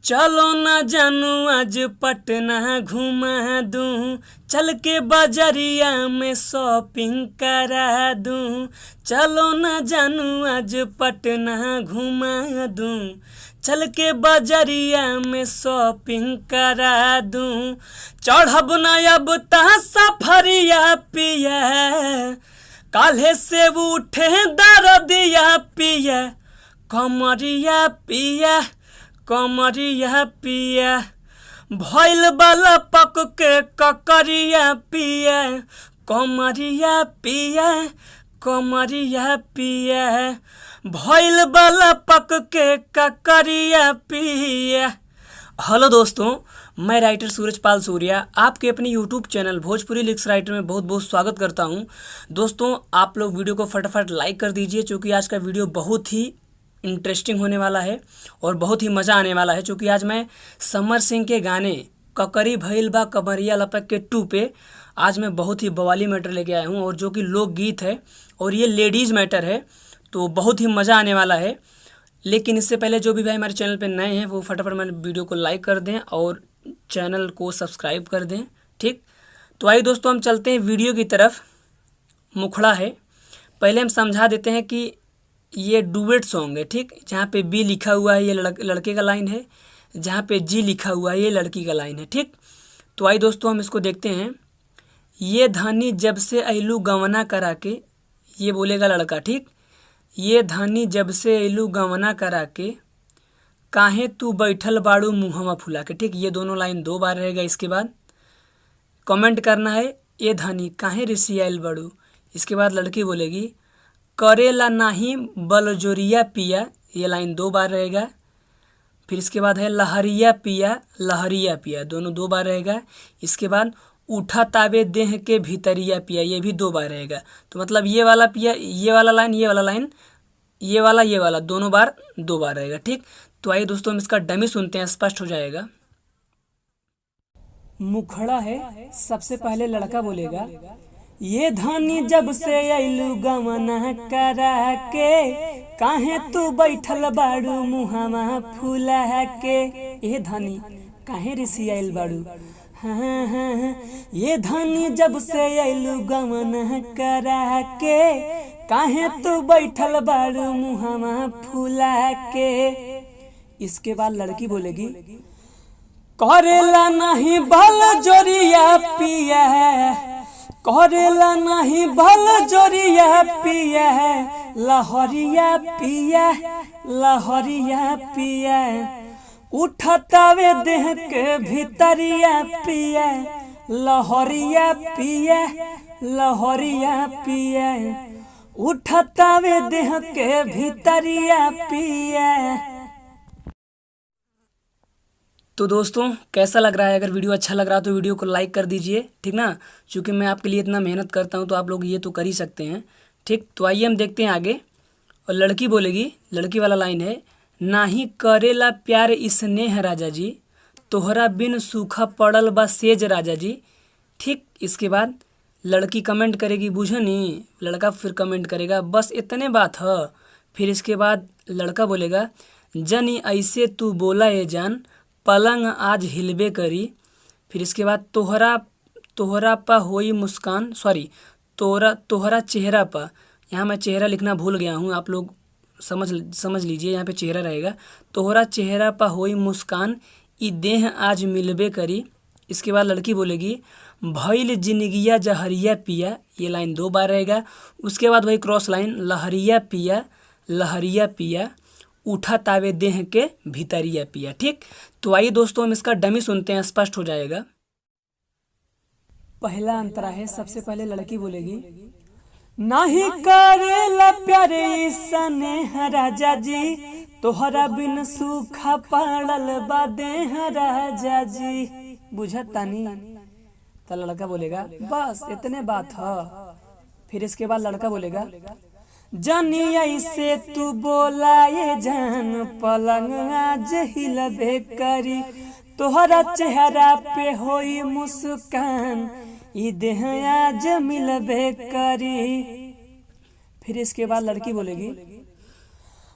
चलो ना जानू आज पटना घुमा दूं, चल के बाजारिया में शॉपिंग करा दूं। चलो ना जानू आज पटना घुमा दूं, चल के बाजारिया में शॉपिंग करा दूं। चढ़ब ना अब ता सफरिया पिया, काल्हे से उठे दरदिया पिया, कमरिया पिया कमरिया पिया, भइल बाला पक के ककरिया पिया, कमरिया पिया कमरिया पिया, भइल बाला पक के ककरिया पिया। हेलो दोस्तों, मैं राइटर सूरज पाल सूर्या आपके अपने YouTube channel Bhojpuri lyrics writer में बहुत बहुत स्वागत करता हूं। दोस्तों, आप लोग वीडियो को फटाफट लाइक कर दीजिए, क्योंकि आज का वीडियो बहुत ही इंटरेस्टिंग होने वाला है और बहुत ही मज़ा आने वाला है। क्योंकि आज मैं समर सिंह के गाने ककरी भइल बा कमरिया लपक के 2 पे आज मैं बहुत ही बवाली मैटर लेके आया हूँ, और जो कि लोकगीत है और ये लेडीज़ मैटर है, तो बहुत ही मज़ा आने वाला है। लेकिन इससे पहले जो भी भाई हमारे चैनल पे नए हैं वो फटाफट हमारे वीडियो को लाइक कर दें और चैनल को सब्सक्राइब कर दें। ठीक, तो आइए दोस्तों, हम चलते हैं वीडियो की तरफ। मुखड़ा है, पहले हम समझा देते हैं कि ये डुएट सॉन्ग है। ठीक, जहाँ पे बी लिखा हुआ है ये लड़के का लाइन है, जहाँ पे जी लिखा हुआ है ये लड़की का लाइन है। ठीक, तो आइए दोस्तों हम इसको देखते हैं। ये धानी जब से अइलू गवना करा के, ये बोलेगा लड़का। ठीक, ये धानी जब से अइलू गवना करा के, काहे तू बैठल बाड़ू मुहवा फुला के। ठीक, ये दोनों लाइन 2 बार रहेगा। इसके बाद कमेंट करना है, ये धानी काहे रिसी आइल बाड़ू। इसके बाद लड़की बोलेगी, करेला नाही बलजोरिया पिया, ये लाइन 2 बार रहेगा। फिर इसके बाद है लहरिया पिया, दोनों 2 बार रहेगा। इसके बाद उठा तावे देह के भीतरिया पिया, ये भी 2 बार रहेगा। तो मतलब ये वाला पिया, ये वाला लाइन, ये वाला लाइन, ये वाला दोनों बार 2 बार रहेगा। ठीक, तो आइए दोस्तों हम इसका डमी सुनते हैं, स्पष्ट हो जाएगा। मुखड़ा है, सबसे पहले लड़का बोलेगा, ये धानी जब से अइलू गवना करा के, काहे तू बैठल बाड़ू मुहावा फूला के। ये धानी काहे रिसी आइल बाड़ू, हाँ हाँ, ये धानी जब से अइलू गवना करा के, काहे तू बैठल बाड़ू मुहावा फूला के। इसके बाद लड़की बोलेगी, करेला नहीं भल जोरिया पिया, करेला नहीं भल जोरिया पिया, लहरिया पिया, उठतावे देह के भीतरिया पिया, लहरिया पिया, उठतावे देह के भीतरिया पिया। तो दोस्तों, कैसा लग रहा है? अगर वीडियो अच्छा लग रहा है तो वीडियो को लाइक कर दीजिए, ठीक ना। क्योंकि मैं आपके लिए इतना मेहनत करता हूँ तो आप लोग ये तो कर ही सकते हैं। ठीक, तो आइए हम देखते हैं आगे। और लड़की बोलेगी, लड़की वाला लाइन है, नाही करेला प्यार स्नेह राजा जी, तोहरा बिन सूखा पड़ल बा सेज राजा जी। ठीक, इसके बाद लड़की कमेंट करेगी, बुझनी। लड़का फिर कमेंट करेगा, बस इतने बात है। फिर इसके बाद लड़का बोलेगा, जनी ऐसे तू बोला ये जान, पलंग आज हिलबे करी। फिर इसके बाद तोहरा पा होई मुस्कान, सॉरी, तोहरा चेहरा पा, यहाँ मैं चेहरा लिखना भूल गया हूँ, आप लोग समझ लीजिए, यहाँ पे चेहरा रहेगा। तोहरा चेहरा पा होई मुस्कान, ई देह आज मिलबे करी। इसके बाद लड़की बोलेगी, भइल जिंदगिया जहरिया पिया, ये लाइन 2 बार रहेगा। उसके बाद वही क्रॉस लाइन, लहरिया पिया, उठा तावे देह के भीतरिया पिया। ठीक, तो आइए दोस्तों हम इसका डमी सुनते हैं, स्पष्ट हो जाएगा। पहला अंतरा है, सबसे पहले लड़की बोलेगी, नाही करेला प्यारे स्नेह राजा जी, तोहरा बिन सूखा पड़ल बा देह राजा जी। बुझतानी। तो लड़का बोलेगा, बस इतने बात है। फिर इसके बाद लड़का बोलेगा, जानी ऐसे तू बोला ये जान, पलंग आज हिलबे करी, तोहरा चेहरा पे होई मुस्कान, ई देह आज मिलबे करी। फिर इसके बाद लड़की बोलेगी,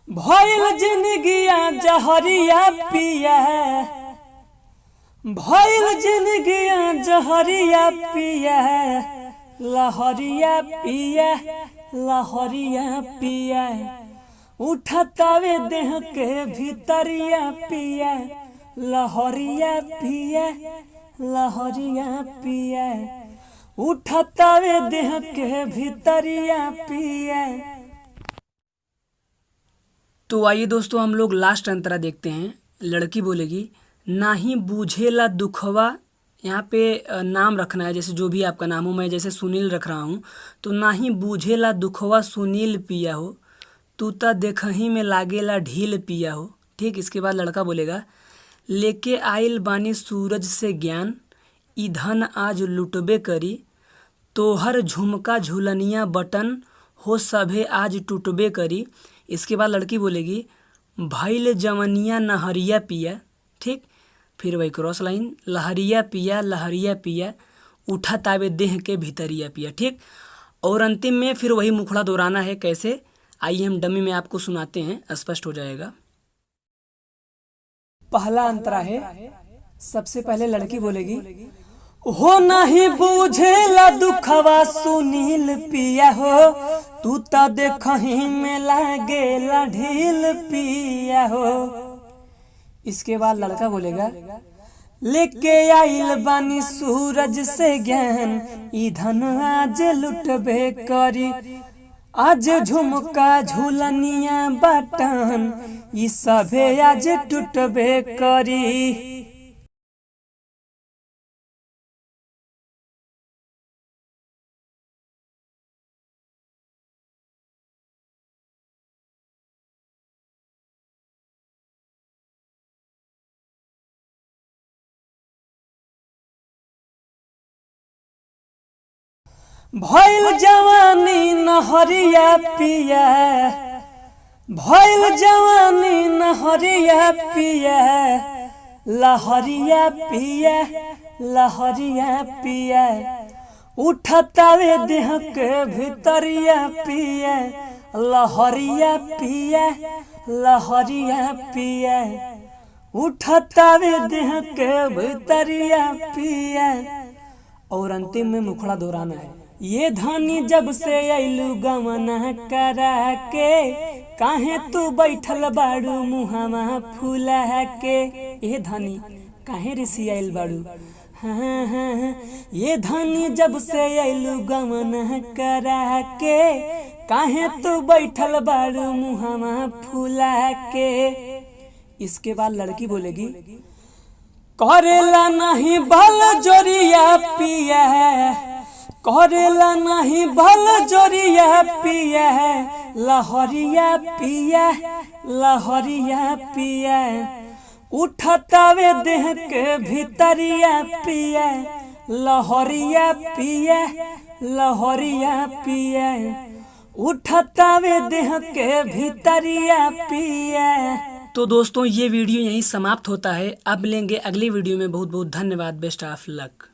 भइल जिंदगिया जहरिया पिया, भइल जिंदगिया जहरिया पिया, लहरिया पिया, लहरिया पिया, उठतावे देह के भीतरिया पिया, लहरिया पिया, लहरिया पिया, उठतावे देह के भीतरिया पिया। तो आइए दोस्तों हम लोग लास्ट अंतरा देखते हैं। लड़की बोलेगी, नाही बूझेला दुखवा, यहाँ पे नाम रखना है, जैसे जो भी आपका नाम हो, मैं जैसे सुनील रख रहा हूँ, तो नाही बूझेला दुखवा सुनील पिया हो, तू ता देखही में लागेला ढील पिया हो। ठीक, इसके बाद लड़का बोलेगा, लेके आइल बानी सूरज से ज्ञान, ई धन आज लुटबे करी, तोहर झुमका झुलनिया बटन हो सभे आज टूटबे करी। इसके बाद लड़की बोलेगी, भइल जवनिया नहरिया पिया। ठीक, फिर वही क्रॉस लाइन, लहरिया पिया, लहरिया पिया, उठा तावे देह के भीतरिया पिया। ठीक, और अंतिम में फिर वही मुखड़ा दोहराना है। कैसे, आइए हम डमी में आपको सुनाते हैं, स्पष्ट हो जाएगा। पहला अंतरा है, सबसे पहले लड़की बोलेगी, हो नहीं बूझेला दुखवा सुनील पिया हो, तू ता देखही में लागेला ढील पिया हो। इसके बाद लड़का बोलेगा, लेके आइल बानी सूरज से ज्ञान, ई धन आज लुटबे करी, आज झुमका झुलनिया बटन, ई सभे आज टूटबे करी। भइल जवानी नहरिया पिया, भइल जवानी नहरिया पिया, लहरिया पिया, लहरिया पिया, उठतावे देह के भीतरिया पिया, लहरिया पिया, लहरिया पिया, उठतावे देह के भीतरिया पिया। और अंतिम में मुखड़ा दोहराना है। ये धानी जब से आइलू गमना करा के, काहे तू बैठल बाड़ू मुहावा फूला के। ये धानी काहे ऋषि आइल बाड़ू, हाँ हाँ, ये धानी जब से आइलू गमना करा के, काहे तू बैठल बाड़ू मुहावा फूला के। इसके बाद लड़की बोलेगी, करेला नहीं भल जोरिया पिया, करेला नहीं भल जोरिया पिया, लहरिया पिया, लहरिया पिया, उठतावे देह के भीतरिया पिया, लहरिया पिया, लहरिया पिया, उठतावे देह के भीतरिया पिया। तो दोस्तों ये वीडियो यहीं समाप्त होता है। अब लेंगे अगली वीडियो में। बहुत बहुत धन्यवाद। Best of luck.